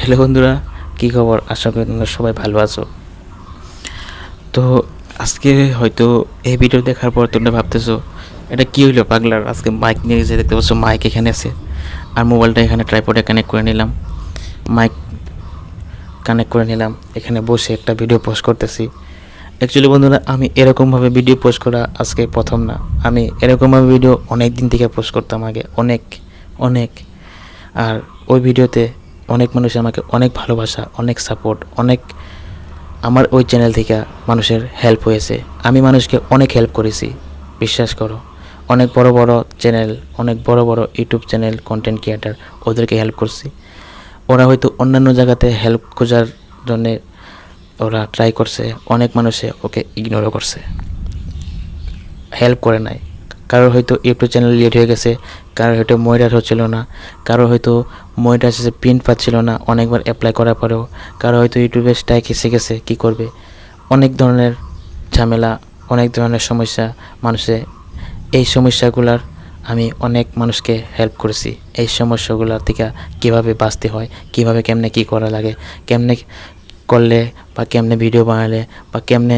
Hello বন্ধুরা, কী খবর? আশা করি তোমরা সবাই ভালো আছো। তো আজকে হয়তো এই ভিডিও দেখার পর তোমরা ভাবতেছো এটা কী হইলো পাগলার, আজকে মাইক নিয়ে গেছে, দেখতে পাচ্ছ মাইক এখানে আছে আর মোবাইলটা এখানে ট্রাইপডে কানেক্ট করে নিলাম, মাইক কানেক্ট করে নিলাম, এখানে বসে একটা ভিডিও পোস্ট করতেছি। অ্যাকচুয়ালি বন্ধুরা, আমি এরকমভাবে ভিডিও পোস্ট করা আজকে প্রথম না। আমি এরকমভাবে ভিডিও অনেক দিন থেকে পোস্ট করতাম আগে, অনেক। আর ওই ভিডিওতে অনেক মানুষ আমাকে অনেক ভালোবাসা, অনেক সাপোর্ট, অনেক আমার ওই চ্যানেল থেকে মানুষের হেল্প হয়েছে। আমি মানুষকে অনেক হেল্প করেছি, বিশ্বাস করো। অনেক বড় বড় চ্যানেল, অনেক বড় বড় ইউটিউব চ্যানেল, কন্টেন্ট ক্রিয়েটার, ওদেরকে হেল্প করছি। ওরা হয়তো অন্যান্য জায়গাতে হেল্প খোঁজার জন্যে ওরা ট্রাই করছে, অনেক মানুষে ওকে ইগনোরও করছে, হেল্প করে নাই। কারোর হয়তো ইউটিউব চ্যানেল লেট হয়ে গেছে, কারোর হয়তো মনিটর হচ্ছিল না, কারোর হয়তো মনিটর এসেছে প্রিন্ট পাচ্ছিল না অনেকবার অ্যাপ্লাই করার পরেও, কারো হয়তো ইউটিউবে স্ট্রাইক এসে গেছে, কী করবে, অনেক ধরনের ঝামেলা, অনেক ধরনের সমস্যা মানুষে। এই সমস্যাগুলার আমি অনেক মানুষকে হেল্প করেছি। এই সমস্যাগুলোর থেকে কীভাবে বাঁচতে হয়, কীভাবে কেমনে কী করা লাগে, কেমনে করলে বা কেমনে ভিডিও বানালে বা কেমনে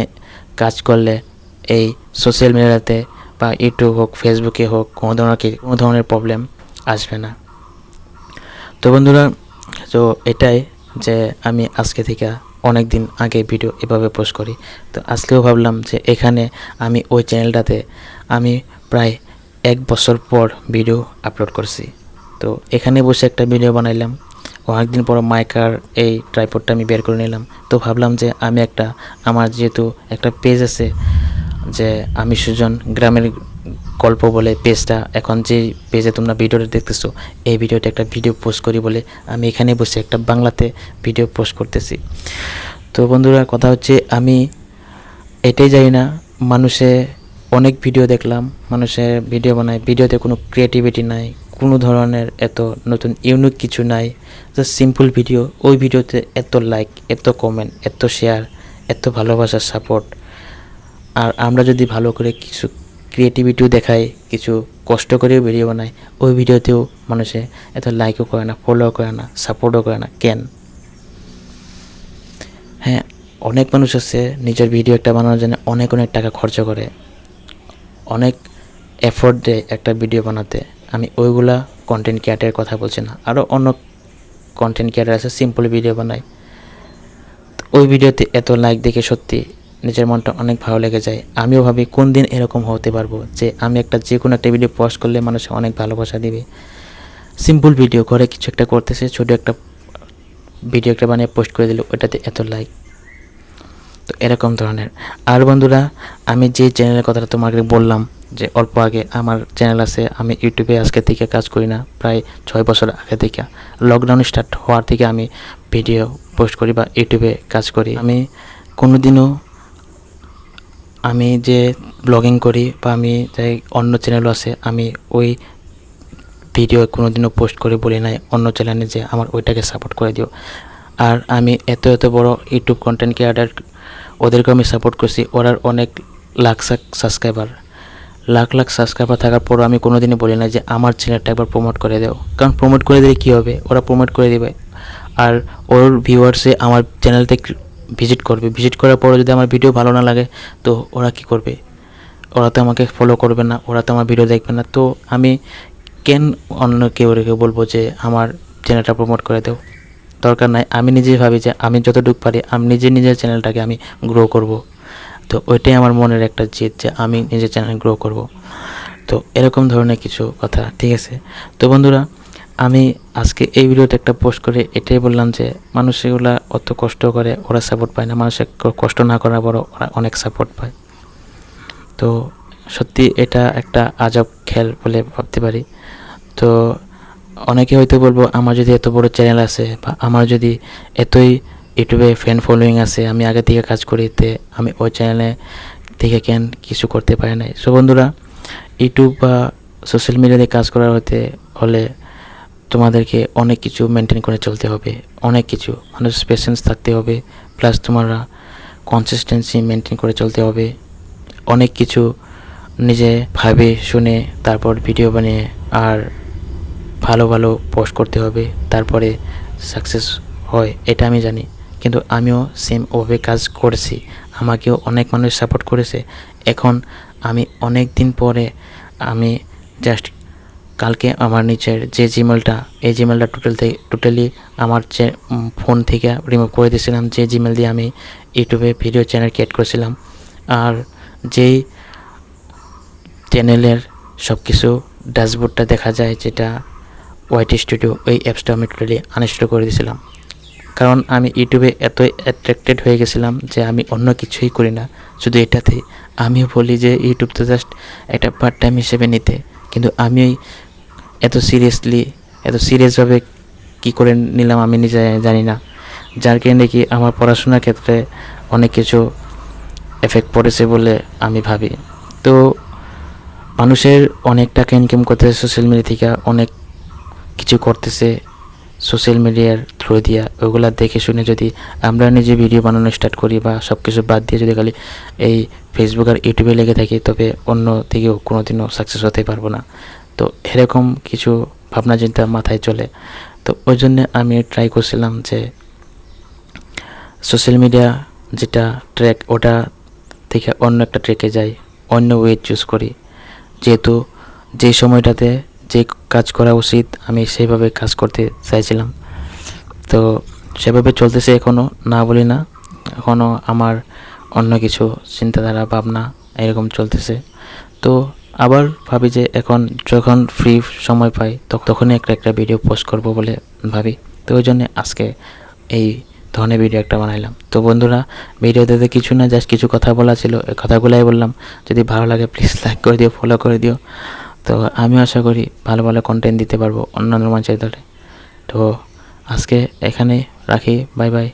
কাজ করলে এই সোশ্যাল মিডিয়াতে বা ইউটিউব হোক, ফেসবুকে হোক, কোনো ধরনের প্রবলেম আসবে না। তো বন্ধুরা, তো এটাই যে আমি আজকে থেকে অনেক দিন আগে ভিডিও এভাবে পোস্ট করি। তো আজকেও ভাবলাম যে এখানে আমি ওই চ্যানেলটাতে আমি প্রায় 1 বছর পর ভিডিও আপলোড করছি। তো এখানে বসে একটা ভিডিও বানাইলাম, অনেকদিন পর মাইকার এই ট্রাইপডটা আমি বের করে নিলাম। তো ভাবলাম যে আমি আমার যেহেতু একটা পেজ আছে, যে আমি সুজন গ্রামের গল্প বলে পেজটা, এখন যে পেজে তোমরা ভিডিওটা দেখতেছো, এই ভিডিওটা একটা ভিডিও পোস্ট করি বলে আমি এখানে বসে একটা বাংলাতে ভিডিও পোস্ট করতেছি। তো বন্ধুরা, কথা হচ্ছে আমি এটাই জানি না, মানুষে অনেক ভিডিও দেখলাম, মানুষের ভিডিও বানায়, ভিডিওতে কোনো ক্রিয়েটিভিটি নাই, কোনো ধরনের এত নতুন ইউনিক কিছু নাই, জাস্ট সিম্পল ভিডিও। ওই ভিডিওতে এত লাইক, এত কমেন্ট, এত শেয়ার, এত ভালোবাসার সাপোর্ট। আর আমরা যদি ভালো করে কিছু ক্রিয়েটিভিটিও দেখাই, কিছু কষ্ট করেও ভিডিও বানাই, ওই ভিডিওতেও মানুষে এত লাইকও করে না, ফলোও করে না, সাপোর্টও করে না কেন? হ্যাঁ, অনেক মানুষ আছে নিজের ভিডিও একটা বানানোর জন্য অনেক টাকা খরচ করে, অনেক এফোর্ট দেয় একটা ভিডিও বানাতে। আমি ওইগুলা কন্টেন্ট ক্রিয়েটারের কথা বলছি না, আরও অন্য কন্টেন্ট ক্রিয়েটার আছে সিম্পল ভিডিও বানায়, ওই ভিডিওতে এত লাইক দেখে সত্যি নিজের মনটা অনেক ভালো লেগে যায়। আমিও ভাবি কোন দিন এরকম হতে পারবো যে আমি যে কোনো একটা ভিডিও পোস্ট করলে মানুষ অনেক ভালোবাসা দিবে। সিম্পল ভিডিও করে কিছু একটা করতেছে, ছোটো একটা ভিডিও একটা বানিয়ে পোস্ট করে দিল, ওটাতে এত লাইক। তো এরকম ধরনের। আর বন্ধুরা, আমি যে চ্যানেলের কথাটা তোমাকে বললাম যে অল্প আগে আমার চ্যানেল আছে, আমি ইউটিউবে আজকে থেকে কাজ করি না, প্রায় 6 বছর আগে থেকে, লকডাউন স্টার্ট হওয়ার থেকে আমি ভিডিও পোস্ট করি বা ইউটিউবে কাজ করি। আমি কোনো দিনও আমি যে ব্লগিং করি বা আমি যে অন্য চ্যানেলও আছে, আমি ওই ভিডিও কোনো দিনও পোস্ট করে বলি নাই অন্য চ্যানেলে যে আমার ওইটাকে সাপোর্ট করে দিও। আর আমি এত বড় ইউটিউব কন্টেন্ট ক্রিয়েটার, ওদেরকে আমি সাপোর্ট করছি, ওরার অনেক লাখ সাবস্ক্রাইবার, লাখ সাবস্ক্রাইবার থাকার পরও আমি কোনো দিনই বলি না যে আমার চ্যানেলটা একবার প্রমোট করে দাও। কারণ প্রমোট করে দিলে কী হবে, ওরা প্রমোট করে দেবে আর ওর ভিউয়ার্সে আমার চ্যানেলতে ভিজিট করবে, ভিজিট করার পরে যদি আমার ভিডিও ভালো না লাগে তো ওরা কি করবে, ওরা তো আমাকে ফলো করবে না, ওরা তো আমার ভিডিও দেখবে না। তো আমি কেন অন্য কেউ বলবো যে আমার চ্যানেলটা প্রমোট করে দাও? দরকার নাই। আমি নিজেই ভাবি যে আমি যতটুকু পারি আমি নিজের চ্যানেলটাকে আমি গ্রো করব। তো ওইটাই আমার মনের একটা জেদ যে আমি নিজের চ্যানেল গ্রো করব। তো এরকম ধরনের কিছু কথা, ঠিক আছে? তো বন্ধুরা, আমি আজকে এই ভিডিওতে একটা পোস্ট করে এটাই বললাম যে মানুষ এগুলা অত কষ্ট করে, ওরা সাপোর্ট পায় না, মানুষের কষ্ট না করার পরও ওরা অনেক সাপোর্ট পায়। তো সত্যি এটা একটা আজব খেল বলে ভাবতে পারি। তো অনেকে হয়তো বলবো আমার যদি এত বড় চ্যানেল আছে বা আমার যদি এতই ইউটিউবে ফ্যান ফলোয়িং আছে, আমি আগে থেকে কাজ করিতে আমি ওই চ্যানেলে থেকে কেন কিছু করতে পারি নাই। সো বন্ধুরা, ইউটিউব বা সোশ্যাল মিডিয়াতে কাজ করার হলে তোমাদেরকে অনেক কিছু মেনটেন করে চলতে হবে, অনেক কিছু মানুষের পেশেন্স থাকতে হবে, প্লাস তোমরা কনসিস্টেন্সি মেনটেন করে চলতে হবে, অনেক কিছু নিজে ভাবে শুনে তারপর ভিডিও বানিয়ে আর ভালো পোস্ট করতে হবে, তারপরে সাকসেস হয় এটা আমি জানি, কিন্তু আমিও সেম ওভাবে কাজ করেছি, আমাকেও অনেক মানুষ সাপোর্ট করেছে। এখন আমি অনেক দিন পরে আমি জাস্ট কালকে আমার নিচের যে জিমেলটা, এই জিমেলটা টোটালি আমার ফোন থেকে রিমুভ করে দিয়েছিলাম, যে জিমেল দিয়ে আমি ইউটিউবে ভিডিও চ্যানেল ক্রিয়েট করেছিলাম। আর যেই চ্যানেলের সব কিছু ড্যাশবোর্ডটা দেখা যায়, যেটা ওয়াইটি স্টুডিও, ওই অ্যাপসটা আমি টোটালি আনইনস্টল করে দিয়েছিলাম। কারণ আমি ইউটিউবে এত অ্যাট্রাক্টেড হয়ে গেছিলাম যে আমি অন্য কিছুই করি না, শুধু এটাতেই। আমিও বলি যে ইউটিউব তো জাস্ট একটা পার্ট টাইম হিসেবে নিতে, কিন্তু আমি এত সিরিয়াসভাবে কী করে নিলাম আমি নিজে জানি না, যার কারণে কি আমার পড়াশোনার ক্ষেত্রে অনেক কিছু এফেক্ট পড়েছে বলে আমি ভাবি। তো মানুষের অনেক টাকা ইনকাম করতেছে সোশ্যাল মিডিয়া থেকে, অনেক কিছু করতেছে সোশ্যাল মিডিয়ার থ্রু দিয়া। ওগুলা দেখে শুনে যদি আমরা নিজে ভিডিও বানানো স্টার্ট করি বা সব কিছু বাদ দিয়ে যদি খালি এই ফেসবুক আর ইউটিউবে লেগে থাকি, তবে অন্য দিকেও কোনো দিনও সাকসেস হতে পারবো না। তো এরকম কিছু ভাবনা চিন্তা মাথায় চলে। তো ওই জন্যে আমি ট্রাই করছিলাম যে সোশ্যাল মিডিয়া যেটা ট্র্যাক, ওটা থেকে অন্য একটা ট্র্যাকে যাই, অন্য ওয়ে চুজ করি। যেহেতু যে সময়টাতে যে কাজ করা উচিত আমি সেইভাবে কাজ করতে চাইছিলাম, তো সেভাবে চলতেছে এখনও, না বলি না। এখনও আমার অন্য কিছু চিন্তাধারা ভাবনা এরকম চলতেছে। তো আবার ভাবি যে এখন যখন ফ্রি সময় পাই তখনই একটা ভিডিও পোস্ট করব বলে ভাবি। তো ওই জন্যে আজকে এই ধরনের ভিডিও একটা বানাইলাম। তো বন্ধুরা, ভিডিওতে কিছু না, জাস্ট কিছু কথা বলা ছিল, এই কথাগুলাই বললাম। যদি ভালো লাগে প্লিজ লাইক করে দিও, ফলো করে দিও। তো আমিও আশা করি ভালো ভালো কন্টেন্ট দিতে পারবো অন্যান্য মানুষের দলে। তো আজকে এখানে রাখি, বাই বাই।